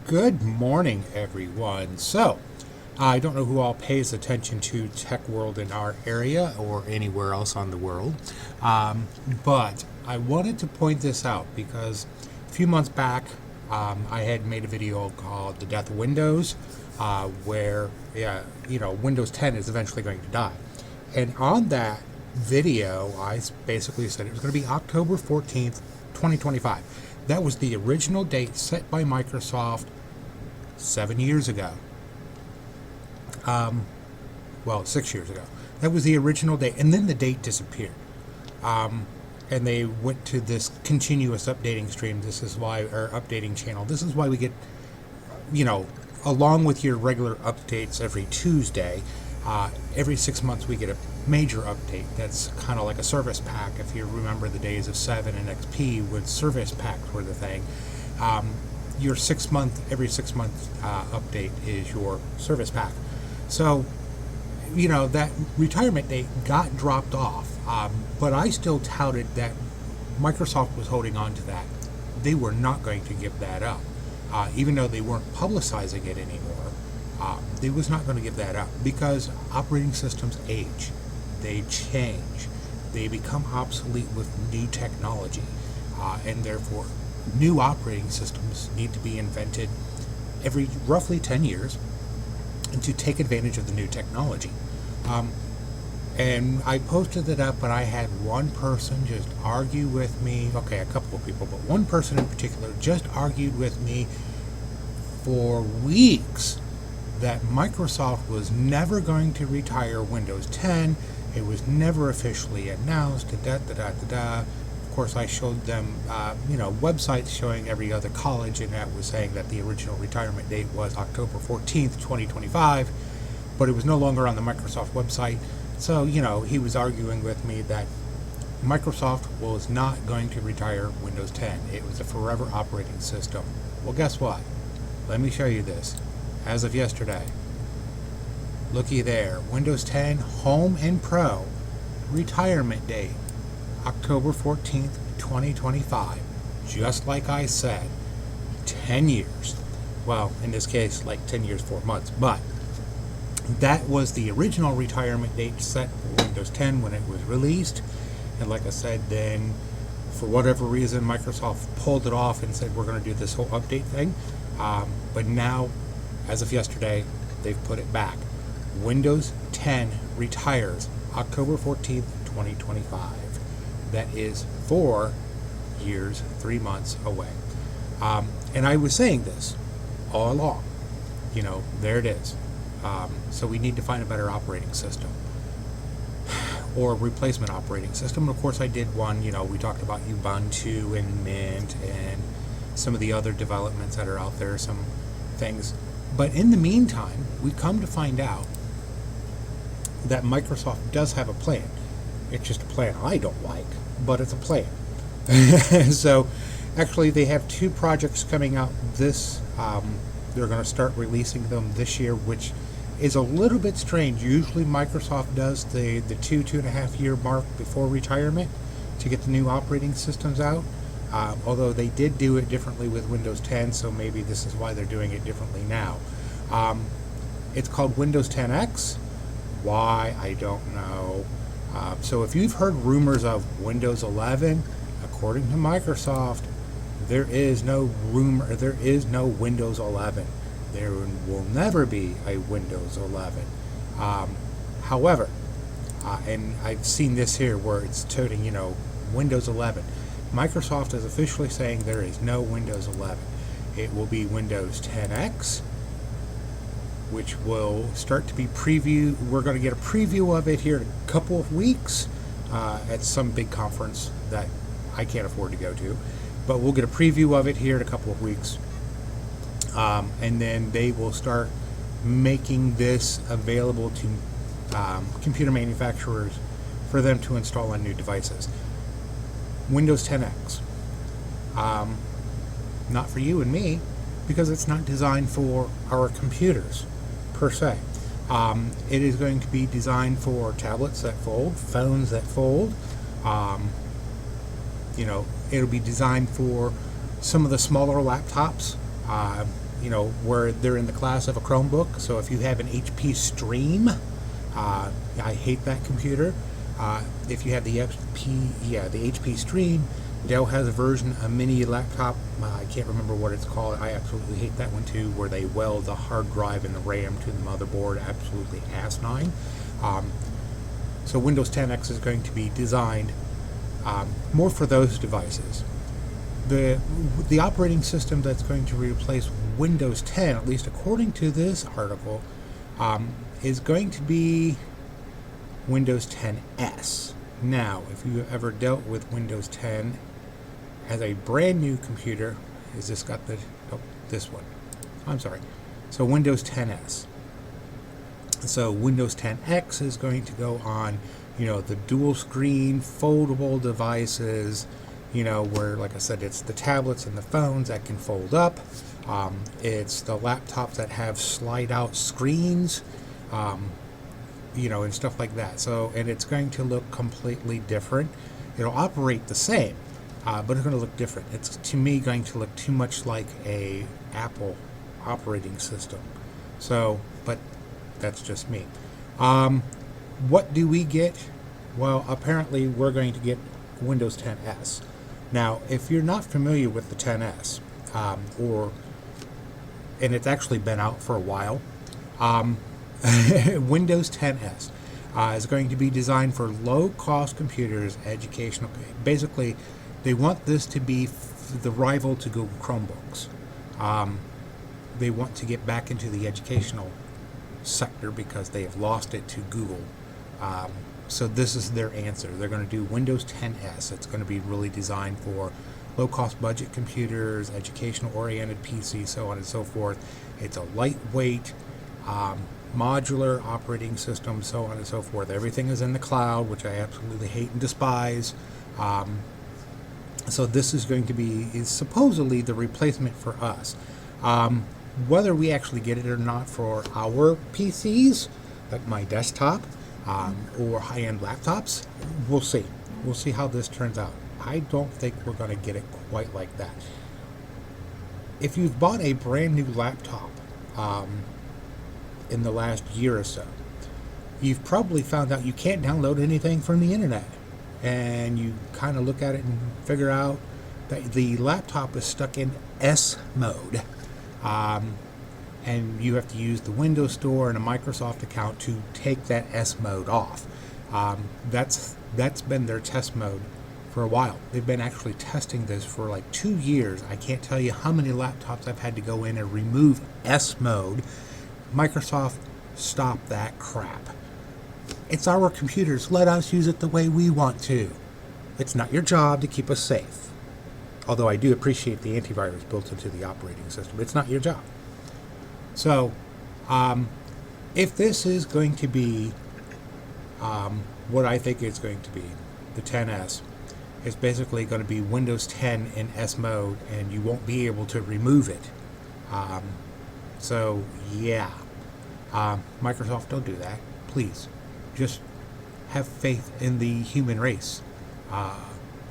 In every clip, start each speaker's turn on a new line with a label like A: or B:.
A: Good morning, everyone. So, I don't know who all pays attention to tech world in our area or anywhere else on the world, but I wanted to point this out because a few months back, I had made a video called "The Death of Windows," where Windows 10 is eventually going to die, and on that video, I basically said it was going to be October 14th, 2025. That was the original date set by Microsoft 7 years ago. 6 years ago. That was the original date, and then the date disappeared. And they went to this continuous updating stream. This is why, or updating channel. This is why we get, along with your regular updates every Tuesday, every 6 months we get a major update. That's kind of like a service pack. If you remember the days of 7 and XP when service packs were the thing, your every 6 month update is your service pack. So, that retirement date got dropped off, but I still touted that Microsoft was holding on to that. They were not going to give that up, even though they weren't publicizing it anymore. They was not going to give that up because operating systems age, they change, they become obsolete with new technology, and therefore new operating systems need to be invented every roughly 10 years and to take advantage of the new technology. And I posted it up, but I had one person just argue with me. Okay, a couple of people, but one person in particular just argued with me for weeks that Microsoft was never going to retire Windows 10. It was never officially announced. Of course, I showed them, websites showing every other college, and that was saying that the original retirement date was October 14th, 2025, but it was no longer on the Microsoft website. So, he was arguing with me that Microsoft was not going to retire Windows 10. It was a forever operating system. Well, guess what? Let me show you this. As of yesterday, looky there, Windows 10 Home and Pro retirement date, October 14th, 2025. Just like I said, 10 years. Well, in this case, like 10 years, 4 months. But that was the original retirement date set for Windows 10 when it was released. And like I said, then for whatever reason, Microsoft pulled it off and said, we're going to do this whole update thing. But now, as of yesterday, they've put it back. Windows 10 retires October 14th, 2025. That is 4 years, 3 months away. And I was saying this all along. There it is. So we need to find a better operating system or replacement operating system. And of course, I did one. We talked about Ubuntu and Mint and some of the other developments that are out there, some things. But in the meantime, we come to find out that Microsoft does have a plan. It's just a plan I don't like, but it's a plan. So, actually, they have 2 projects coming out this. They're going to start releasing them this year, which is a little bit strange. Usually, Microsoft does the 2.5 year mark before retirement to get the new operating systems out. Although they did do it differently with Windows 10, so maybe this is why they're doing it differently now. It's called Windows 10X. Why? I don't know. So if you've heard rumors of Windows 11, according to Microsoft, there is no Windows 11. There will never be a Windows 11. However, and I've seen this here where it's toting, Windows 11. Microsoft is officially saying there is no Windows 11. It will be Windows 10X, which will start to be previewed. We're going to get a preview of it here in a couple of weeks at some big conference that I can't afford to go to. But we'll get a preview of it here in a couple of weeks. And then they will start making this available to computer manufacturers for them to install on new devices. Windows 10X. Not for you and me, because it's not designed for our computers, per se. It is going to be designed for tablets that fold, phones that fold. It'll be designed for some of the smaller laptops, where they're in the class of a Chromebook. So if you have an HP Stream, I hate that computer. If you have the HP Stream, Dell has a version, a mini laptop. I can't remember what it's called. I absolutely hate that one too, where they weld the hard drive and the RAM to the motherboard. Absolutely asinine. So Windows 10X is going to be designed more for those devices. The operating system that's going to replace Windows 10, at least according to this article, is going to be Windows 10S. Now, if you've ever dealt with Windows 10 as a brand new computer, is this got the, this one. I'm sorry. So Windows 10S. So Windows 10X is going to go on, the dual screen foldable devices, where, like I said, it's the tablets and the phones that can fold up. It's the laptops that have slide out screens, and stuff like that. So, and it's going to look completely different. It'll operate the same, but it's going to look different. It's, to me, going to look too much like a Apple operating system. So, but that's just me. What do we get? Well, apparently we're going to get Windows 10S. Now, if you're not familiar with the 10S, and it's actually been out for a while, Windows 10S is going to be designed for low-cost computers, educational. Basically, they want this to be the rival to Google Chromebooks. They want to get back into the educational sector because they have lost it to Google. So this is their answer. They're going to do Windows 10S. It's going to be really designed for low-cost budget computers, educational-oriented PCs, so on and so forth. It's a lightweight, modular operating system, so on and so forth. Everything is in the cloud, which I absolutely hate and despise. So this is going to be supposedly the replacement for us. Whether we actually get it or not for our PCs, like my desktop, or high-end laptops, we'll see. We'll see how this turns out. I don't think we're going to get it quite like that. If you've bought a brand new laptop in the last year or so, you've probably found out you can't download anything from the internet. And you kind of look at it and figure out that the laptop is stuck in S mode. And you have to use the Windows Store and a Microsoft account to take that S mode off. That's been their test mode for a while. They've been actually testing this for like 2 years. I can't tell you how many laptops I've had to go in and remove S mode. Microsoft, stop that crap. It's our computers. Let us use it the way we want to. It's not your job to keep us safe. Although I do appreciate the antivirus built into the operating system. It's not your job. So, if this is going to be what I think it's going to be, the 10S, it's basically going to be Windows 10 in S mode, and you won't be able to remove it. So, yeah. Microsoft, don't do that. Please. Just have faith in the human race.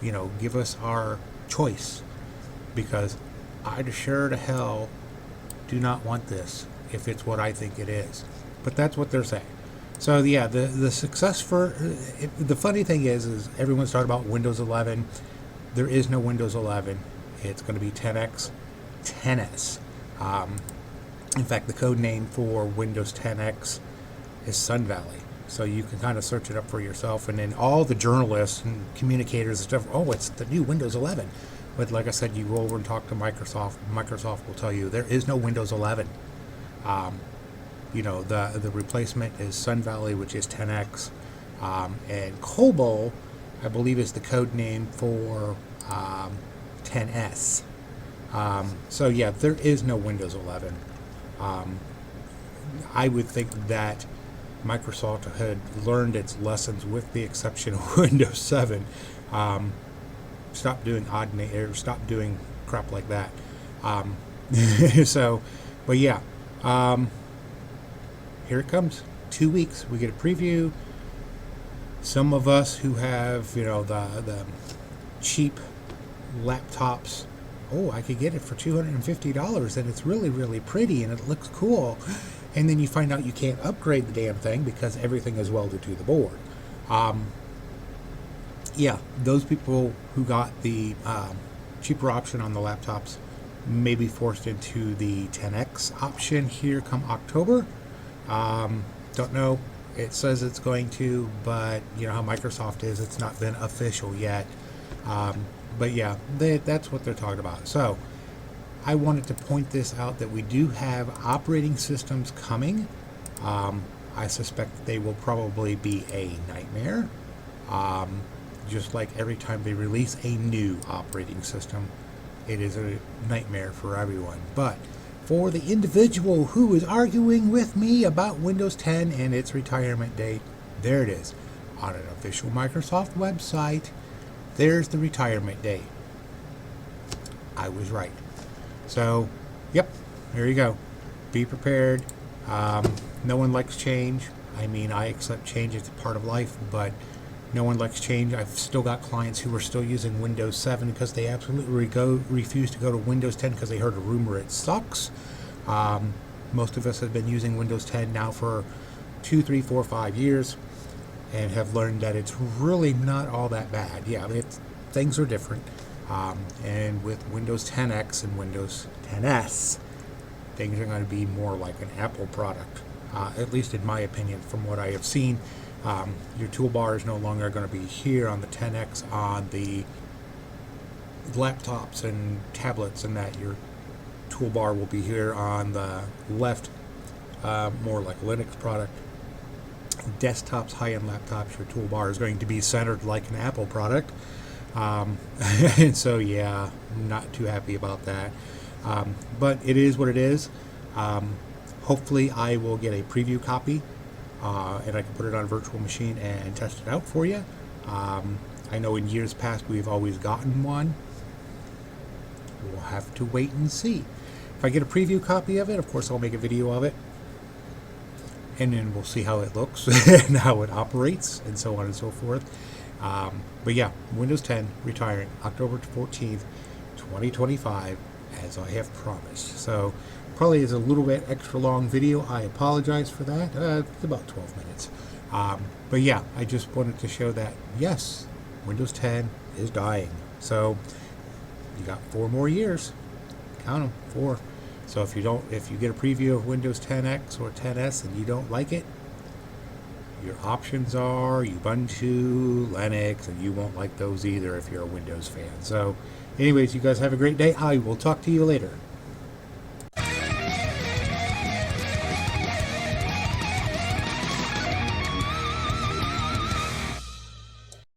A: Give us our choice. Because I sure to hell do not want this if it's what I think it is. But that's what they're saying. So yeah, the success for the funny thing is everyone's talking about Windows 11. There is no Windows 11. It's going to be 10X, 10S. In fact, the code name for Windows 10X is Sun Valley. So you can kind of search it up for yourself, and then all the journalists and communicators and stuff, oh, it's the new Windows 11. But like I said, you go over and talk to Microsoft. Microsoft will tell you there is no Windows 11. The replacement is Sun Valley, which is 10X, and COBOL, I believe, is the code name for 10S. So yeah, there is no Windows 11. I would think that Microsoft had learned its lessons, with the exception of Windows 7. Stop doing stop doing crap like that. So, but yeah, here it comes. 2 weeks, we get a preview. Some of us who have, the cheap laptops oh, I could get it for $250 and it's really, really pretty and it looks cool. And then you find out you can't upgrade the damn thing because everything is welded to the board. Yeah, those people who got the cheaper option on the laptops may be forced into the 10X option here come October. Don't know. It says it's going to, but you know how Microsoft is. It's not been official yet. But yeah, that's what they're talking about. So I wanted to point this out that we do have operating systems coming. I suspect they will probably be a nightmare. Just like every time they release a new operating system, it is a nightmare for everyone. But for the individual who is arguing with me about Windows 10 and its retirement date, there it is. On an official Microsoft website, there's the retirement date. I was right. So, yep, there you go. Be prepared. No one likes change. I mean, I accept change as a part of life, but no one likes change. I've still got clients who are still using Windows 7 because they absolutely refuse to go to Windows 10 because they heard a rumor it sucks. Most of us have been using Windows 10 now for 2, 3, 4, 5 years and have learned that it's really not all that bad. Yeah, things are different. And with Windows 10X and Windows 10S, things are going to be more like an Apple product, at least in my opinion, from what I have seen. Your toolbar is no longer going to be here on the 10X on the laptops and tablets, and that your toolbar will be here on the left, more like a Linux product. Desktops, high-end laptops, your toolbar is going to be centered like an Apple product. And so, yeah, not too happy about that. But it is what it is. Hopefully I will get a preview copy, and I can put it on a virtual machine and test it out for you. I know in years past we've always gotten one. We'll have to wait and see. If I get a preview copy of it, of course I'll make a video of it. And then we'll see how it looks and how it operates and so on and so forth. But yeah, Windows 10 retiring October 14th, 2025, as I have promised. So probably is a little bit extra long video. I apologize for that. It's about 12 minutes. But yeah, I just wanted to show that, yes, Windows 10 is dying. So you got 4 more years. Count them, 4. So if you get a preview of Windows 10X or 10S and you don't like it, your options are Ubuntu, Linux, and you won't like those either if you're a Windows fan. So anyways, you guys have a great day. I will talk to you later.